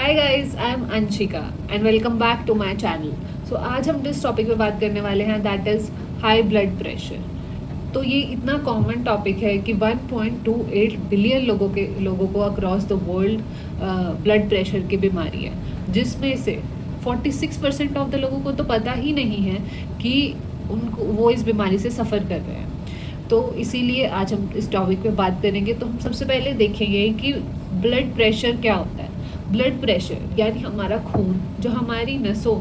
Hi guys, I am Anshika and welcome back to my channel. So आज हम जिस topic पे बात करने वाले हैं that is high blood pressure. तो ये इतना कॉमन टॉपिक है कि 1.28 बिलियन लोगों को across the world blood pressure की बीमारी है, जिसमें से 46% ऑफ द लोगों को तो पता ही नहीं है कि उनको वो इस बीमारी से सफ़र कर रहे हैं। तो इसीलिए आज हम इस टॉपिक पे बात करेंगे। तो हम सबसे पहले देखेंगे कि ब्लड प्रेशर क्या होता है। ब्लड प्रेशर यानी हमारा खून जो हमारी नसों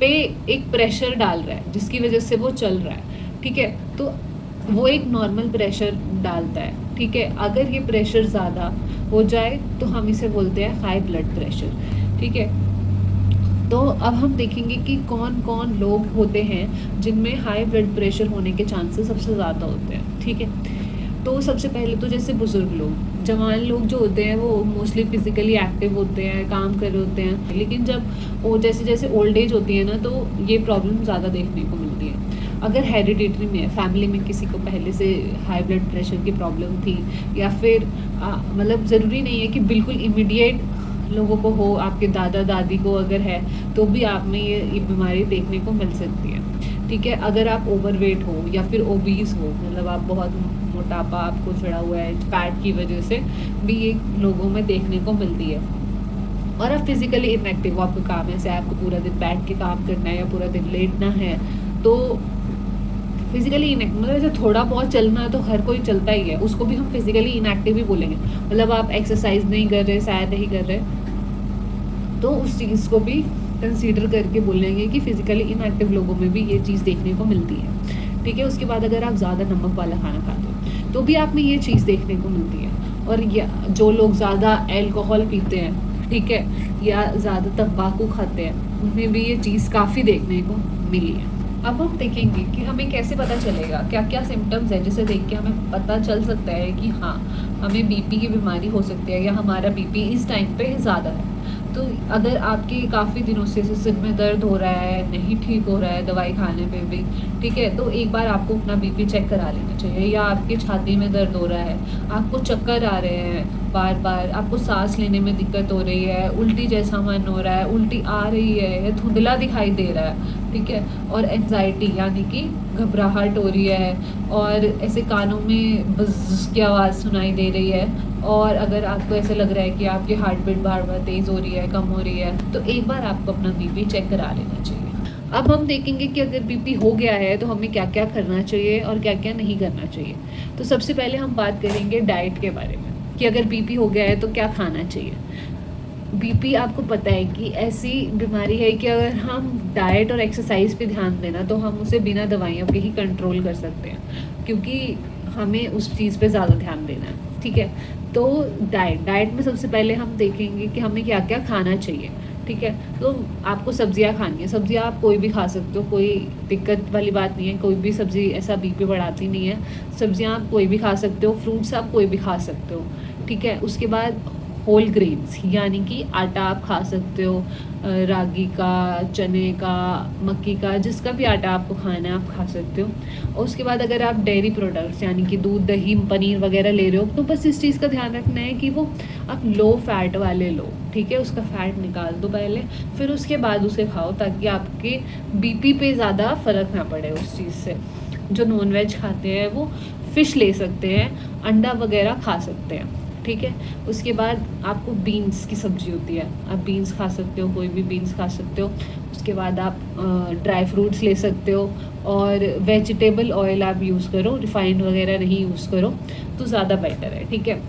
पे एक प्रेशर डाल रहा है, जिसकी वजह से वो चल रहा है। ठीक है, तो वो एक नॉर्मल प्रेशर डालता है। ठीक है, अगर ये प्रेशर ज़्यादा हो जाए तो हम इसे बोलते हैं हाई ब्लड प्रेशर। ठीक है, तो अब हम देखेंगे कि कौन कौन लोग होते हैं जिनमें हाई ब्लड प्रेशर होने के चांसेस सबसे ज़्यादा होते हैं। ठीक है, तो सबसे पहले तो जैसे बुज़ुर्ग लोग, जवान लोग जो होते हैं वो मोस्टली फिज़िकली एक्टिव होते हैं, काम कर रहे होते हैं। लेकिन जब वो जैसे जैसे ओल्ड एज होती है ना, तो ये प्रॉब्लम ज़्यादा देखने को मिलती है। अगर हेरिडिटरी में फैमिली में किसी को पहले से हाई ब्लड प्रेशर की प्रॉब्लम थी, या फिर मतलब ज़रूरी नहीं है कि बिल्कुल इमीडिएट लोगों को हो, आपके दादा दादी को अगर है तो भी आप में ये बीमारी देखने को मिल सकती है। ठीक है, अगर आप ओवरवेट हो या फिर ओबीज हो, मतलब आप बहुत मोटापा आपको चढ़ा हुआ है फैट की वजह से, भी ये लोगों में देखने को मिलती है। और आप फिजिकली इनएक्टिव हो, आपका काम ऐसे आपको पूरा दिन बैठ के काम करना है या पूरा दिन लेटना है, तो फिजिकली इनएक्टिव मतलब ऐसे थोड़ा बहुत चलना तो हर कोई चलता ही है, उसको भी हम फिजिकली इनएक्टिव ही बोलेंगे। मतलब आप एक्सरसाइज नहीं कर रहे, सैर नहीं कर रहे, तो उस चीज़ को भी कंसीडर करके बोलेंगे कि फिजिकली इनएक्टिव लोगों में भी ये चीज़ देखने को मिलती है। ठीक है, उसके बाद अगर आप ज़्यादा नमक वाला खाना खाते हो तो भी आप में ये चीज़ देखने को मिलती है। और या जो लोग ज़्यादा अल्कोहल पीते हैं, ठीक है, या ज़्यादा तंबाकू खाते हैं, उनमें भी ये चीज़ काफ़ी देखने को मिली है। अब हम देखेंगे कि हमें कैसे पता चलेगा, क्या क्या सिम्टम्स है जिसे देख के हमें पता चल सकता है कि हाँ, हमें बीपी की बीमारी हो सकती है या हमारा बीपी इस टाइम पे ज़्यादा है। तो अगर आपके काफ़ी दिनों से सिर में दर्द हो रहा है, नहीं ठीक हो रहा है दवाई खाने पे भी, ठीक है, तो एक बार आपको अपना बीपी चेक करा लेना चाहिए। या आपकी छाती में दर्द हो रहा है, आपको चक्कर आ रहे हैं बार बार, आपको सांस लेने में दिक्कत हो रही है, उल्टी जैसा मन हो रहा है, उल्टी आ रही है या धुंधला दिखाई दे रहा है, ठीक है, और एंजाइटी यानी कि घबराहट हो रही है, और ऐसे कानों में बज़ की आवाज़ सुनाई दे रही है, और अगर आपको ऐसे लग रहा है कि आपकी हार्ट बीट बार बार तेज़ हो रही है, कम हो रही है, तो एक बार आपको अपना बीपी चेक करा लेना चाहिए। अब हम देखेंगे कि अगर बीपी हो गया है तो हमें क्या क्या करना चाहिए और क्या क्या नहीं करना चाहिए। तो सबसे पहले हम बात करेंगे डाइट के बारे में कि अगर बीपी हो गया है तो क्या खाना चाहिए। बीपी आपको पता है कि ऐसी बीमारी है कि अगर हम डाइट और एक्सरसाइज पे ध्यान देना तो हम उसे बिना दवाइयों के ही कंट्रोल कर सकते हैं, क्योंकि हमें उस चीज़ पे ज़्यादा ध्यान देना है। ठीक है, तो डाइट में सबसे पहले हम देखेंगे कि हमें क्या क्या खाना चाहिए। ठीक है, तो आपको सब्जियां खानी है। सब्जियां आप कोई भी खा सकते हो, कोई दिक्कत वाली बात नहीं है, कोई भी सब्जी ऐसा बीपी बढ़ाती नहीं है। सब्जियां आप कोई भी खा सकते हो, फ्रूट्स आप कोई भी खा सकते हो। ठीक है, उसके बाद होल ग्रेन्स यानी कि आटा आप खा सकते हो, रागी का, चने का, मक्की का, जिसका भी आटा आपको खाना है आप खा सकते हो। और उसके बाद अगर आप डेयरी प्रोडक्ट्स यानी कि दूध, दही, पनीर वगैरह ले रहे हो, तो बस इस चीज़ का ध्यान रखना है कि वो आप लो फैट वाले लो। ठीक है, उसका फैट निकाल दो पहले, फिर उसके बाद उसे खाओ, ताकि आपके बीपी पे ज़्यादा फ़र्क ना पड़े उस चीज़ से। जो नॉन वेज खाते हैं वो फ़िश ले सकते हैं, अंडा वगैरह खा सकते हैं। ठीक है, उसके बाद आपको बीन्स की सब्ज़ी होती है, आप बीन्स खा सकते हो, कोई भी बीन्स खा सकते हो। उसके बाद आप ड्राई फ्रूट्स ले सकते हो, और वेजिटेबल ऑयल आप यूज़ करो, रिफाइंड वगैरह नहीं यूज़ करो तो ज़्यादा बेटर है। ठीक है,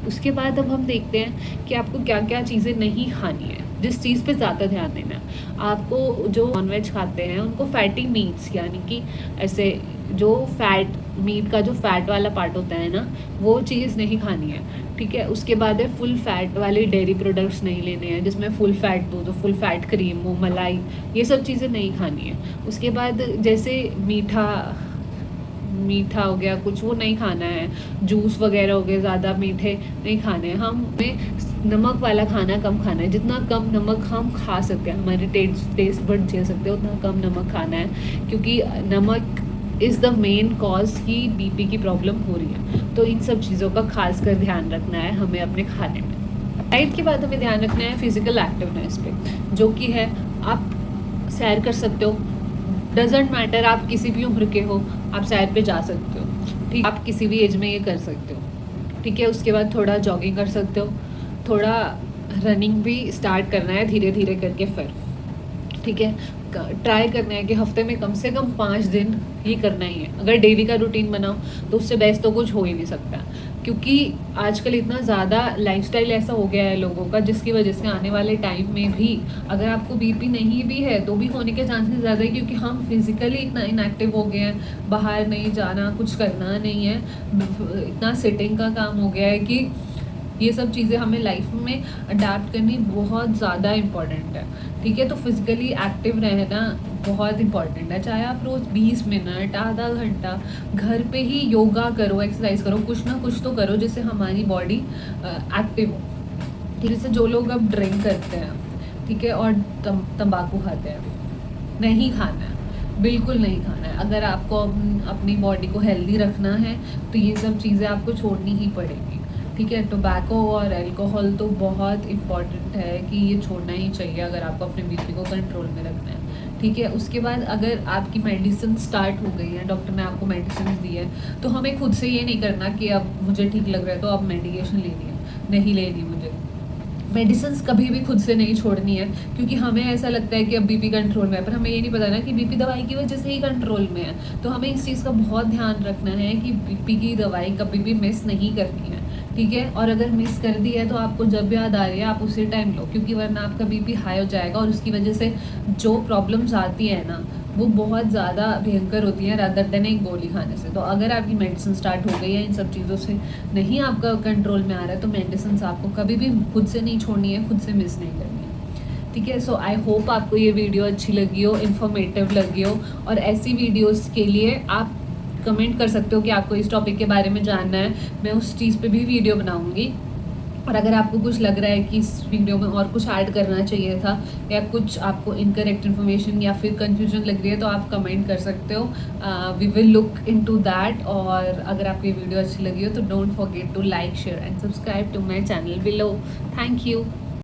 उसके बाद अब हम देखते हैं कि आपको क्या क्या चीज़ें नहीं खानी है, जिस चीज़ पे ज़्यादा ध्यान देना है। आपको जो नॉनवेज खाते हैं उनको फैटी मीट्स यानी कि ऐसे जो फैट मीट का जो फैट वाला पार्ट होता है ना, वो चीज़ नहीं खानी है। ठीक है, उसके बाद है फुल फैट वाले डेयरी प्रोडक्ट्स नहीं लेने हैं, जिसमें फुल फैट दूध, फुल फैट क्रीम हो, मलाई, ये सब चीज़ें नहीं खानी है। उसके बाद जैसे मीठा मीठा हो गया कुछ, वो नहीं खाना है। जूस वगैरह हो गए, ज़्यादा मीठे नहीं खाने हैं। हमें नमक वाला खाना कम खाना है, जितना कम नमक हम खा सकते हैं, हमारे टेस्ट बड झेल सकते हैं, उतना कम नमक खाना है, क्योंकि नमक इज़ द मेन कॉज की बीपी की प्रॉब्लम हो रही है। तो इन सब चीज़ों का खास कर ध्यान रखना है हमें अपने खाने में। डाइट के बाद हमें ध्यान रखना है फिजिकल एक्टिवनेस पे, जो कि है आप सैर कर सकते हो। डजेंट मैटर आप किसी भी उम्र के हो, आप सैर पे जा सकते हो। ठीक, आप किसी भी एज में ये कर सकते हो। ठीक है, उसके बाद थोड़ा जॉगिंग कर सकते हो, थोड़ा रनिंग भी स्टार्ट करना है धीरे धीरे करके फिर। ठीक है, ट्राई करना है कि हफ्ते में कम से कम 5 दिन ये करना ही है। अगर डेली का रूटीन बनाओ तो उससे बेस्ट तो कुछ हो ही नहीं सकता, क्योंकि आजकल इतना ज़्यादा लाइफस्टाइल ऐसा हो गया है लोगों का, जिसकी वजह से आने वाले टाइम में भी अगर आपको बीपी नहीं भी है तो भी होने के चांसेस ज़्यादा है, क्योंकि हम फिजिकली इतना इनएक्टिव हो गए हैं, बाहर नहीं जाना, कुछ करना नहीं है, इतना सिटिंग का काम हो गया है कि ये सब चीज़ें हमें लाइफ में अडाप्ट करनी बहुत ज़्यादा इम्पॉर्टेंट है। ठीक है, तो फिजिकली एक्टिव रहना बहुत इंपॉर्टेंट है। चाहे आप रोज़ 20 मिनट, आधा घंटा घर पे ही योगा करो, एक्सरसाइज करो, कुछ ना कुछ तो करो जिससे हमारी बॉडी एक्टिव हो। ठीक है, जैसे जो लोग अब ड्रिंक करते हैं, ठीक है, और तंबाकू खाते हैं, नहीं खाना है, बिल्कुल नहीं खाना है। अगर आपको अपनी बॉडी को हेल्दी रखना है तो ये सब चीज़ें आपको छोड़नी ही पड़ेगी। ठीक है, टोबैको और अल्कोहल तो बहुत इम्पॉर्टेंट है कि ये छोड़ना ही चाहिए अगर आपको अपने बीपी को कंट्रोल में रखना है। ठीक है, उसके बाद अगर आपकी मेडिसिन स्टार्ट हो गई है, डॉक्टर ने आपको मेडिसिन दी है, तो हमें खुद से ये नहीं करना कि अब मुझे ठीक लग रहा है तो अब मेडिकेशन लेनी है, नहीं लेनी मुझे। मेडिसिन कभी भी खुद से नहीं छोड़नी है, क्योंकि हमें ऐसा लगता है कि अब बीपी कंट्रोल में है, पर हमें ये नहीं पता ना कि बीपी दवाई की वजह से ही कंट्रोल में है। तो हमें इस चीज़ का बहुत ध्यान रखना है कि बीपी की दवाई कभी भी मिस नहीं करनी है। ठीक है, और अगर मिस कर दी है तो आपको जब याद आ रही है आप उसी टाइम लो, क्योंकि वरना आपका बीपी हाई हो जाएगा और उसकी वजह से जो प्रॉब्लम्स आती है ना वो बहुत ज़्यादा भयंकर होती है रादर देन एक गोली खाने से। तो अगर आपकी मेडिसिन स्टार्ट हो गई है, इन सब चीज़ों से नहीं आपका कंट्रोल में आ रहा है, तो मेडिसिन आपको कभी भी खुद से नहीं छोड़नी है, खुद से मिस नहीं करनी है। ठीक है, सो आई होप आपको ये वीडियो अच्छी लगी हो, इन्फॉर्मेटिव लगी हो, और ऐसी वीडियोस के लिए आप कमेंट कर सकते हो कि आपको इस टॉपिक के बारे में जानना है, मैं उस चीज़ पे भी वीडियो बनाऊंगी। और अगर आपको कुछ लग रहा है कि इस वीडियो में और कुछ ऐड करना चाहिए था, या कुछ आपको इनकरेक्ट इन्फॉर्मेशन या फिर कंफ्यूजन लग रही है, तो आप कमेंट कर सकते हो। We will look into that. और अगर आपको ये वीडियो अच्छी लगी हो तो don't forget to like, share and subscribe to my channel below. Thank you.